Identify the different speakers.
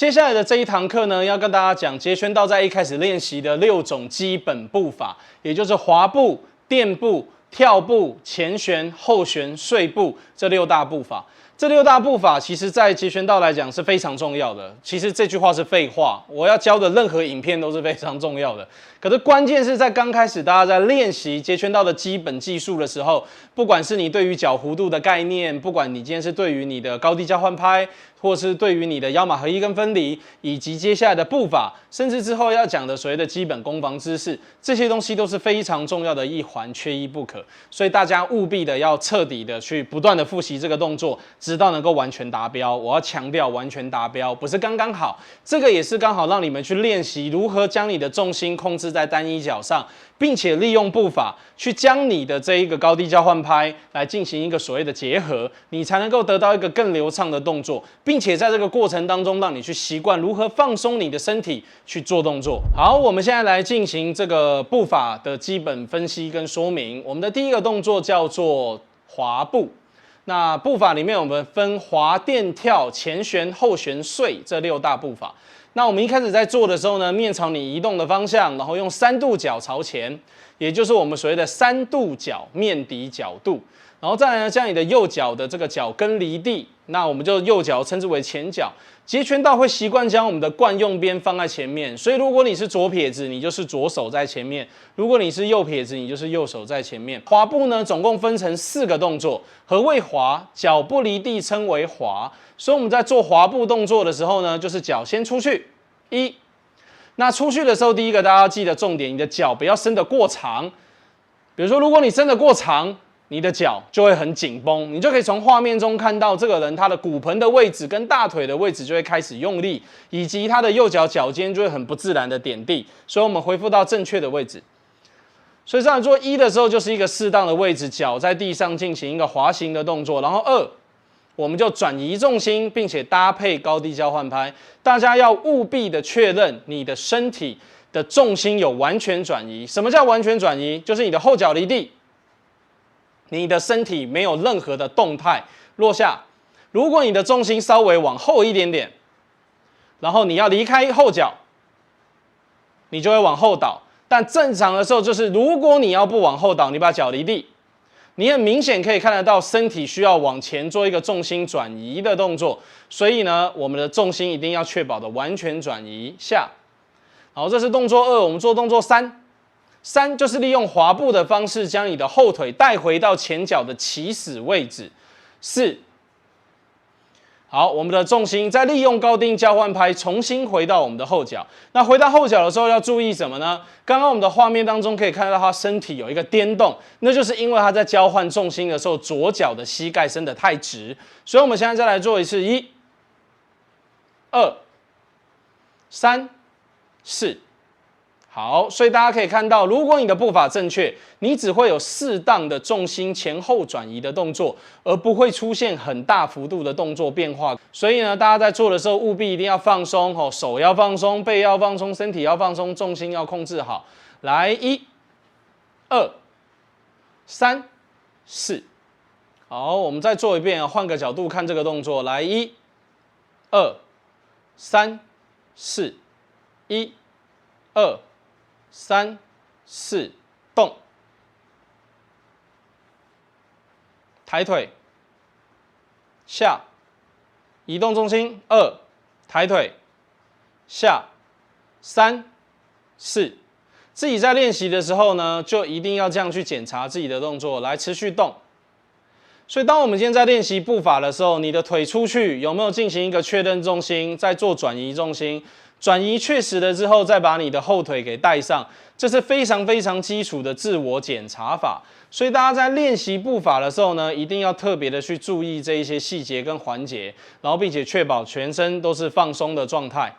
Speaker 1: 接下来的这一堂课呢，要跟大家讲截拳道在一开始练习的6种基本步法，也就是滑步、垫步、跳步、前旋、后旋、碎步这6大步法。这6大步法，其实在截拳道来讲是非常重要的。其实这句话是废话，我要教的任何影片都是非常重要的。可是关键是在刚开始大家在练习截拳道的基本技术的时候，不管是你对于角弧度的概念，不管你今天是对于你的高低交换拍，或是对于你的腰马合一跟分离，以及接下来的步法，甚至之后要讲的所谓的基本攻防姿势，这些东西都是非常重要的一环，缺一不可。所以大家务必的要彻底的去不断的复习这个动作，直到能够完全达标。我要强调完全达标，不是刚刚好，这个也是刚好让你们去练习如何将你的重心控制在单一脚上，并且利用步法去将你的这一个高低交换拍来进行一个所谓的结合，你才能够得到一个更流畅的动作，并且在这个过程当中让你去习惯如何放松你的身体去做动作。好，我们现在来进行这个步法的基本分析跟说明。我们的第一个动作叫做滑步。那步法里面我们分滑、垫、跳、前旋、后旋、碎这6大步法。那我们一开始在做的时候呢，面朝你移动的方向，然后用3度角朝前，也就是我们所谓的3度角面抵角度。然后再来呢，将你的右脚的这个脚跟离地，那我们就右脚称之为前脚。截拳道会习惯将我们的惯用边放在前面，所以如果你是左撇子，你就是左手在前面；如果你是右撇子，你就是右手在前面。滑步呢，总共分成4个动作。何谓滑？脚不离地称为滑。所以我们在做滑步动作的时候呢，就是脚先出去，那出去的时候，第一个大家要记得重点，你的脚不要伸得过长。比如说，如果你伸得过长，你的脚就会很紧绷，你就可以从画面中看到这个人他的骨盆的位置跟大腿的位置就会开始用力，以及他的右脚脚尖就会很不自然的点地。所以我们恢复到正确的位置。所以这样做1的时候就是一个适当的位置，脚在地上进行一个滑行的动作，然后2。我们就转移重心，并且搭配高低交换拍。大家要务必的确认你的身体的重心有完全转移。什么叫完全转移？就是你的后脚离地，你的身体没有任何的动态落下。如果你的重心稍微往后一点点，然后你要离开后脚，你就会往后倒。但正常的时候就是，如果你要不往后倒，你把脚离地。你很明显可以看得到，身体需要往前做一个重心转移的动作，所以呢，我们的重心一定要确保的完全转移下。好，这是动作2，我们做动作3。3就是利用滑步的方式，将你的后腿带回到前脚的起始位置。4，好，我们的重心再利用高低交换拍重新回到我们的后脚。那回到后脚的时候要注意什么呢？刚刚我们的画面当中可以看到他身体有一个颠动，那就是因为他在交换重心的时候，左脚的膝盖伸得太直。所以我们现在再来做一次，1、2、3、4。好，所以大家可以看到，如果你的步法正确，你只会有适当的重心前后转移的动作，而不会出现很大幅度的动作变化。所以呢，大家在做的时候务必一定要放松，手要放松，背要放松，身体要放松，重心要控制好。来，1、2、3、4。好，我们再做一遍，换个角度看这个动作。来，1、2、3、4。1、2、3、4，动，抬腿，下，移动重心，2，抬腿，下，3、4。自己在练习的时候呢，就一定要这样去检查自己的动作，来持续动。所以，当我们今天在练习步法的时候，你的腿出去有没有进行一个确认重心，再做转移重心？转移确实了之后，再把你的后腿给带上，这是非常非常基础的自我检查法。所以大家在练习步法的时候呢，一定要特别的去注意这一些细节跟环节，然后并且确保全身都是放松的状态。